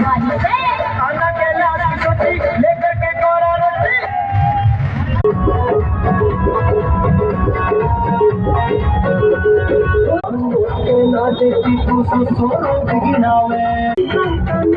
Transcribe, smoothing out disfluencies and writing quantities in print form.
खाना के लाश की सोची लेकर के गोरा रोटी ना देखी तू सोनो गिनावे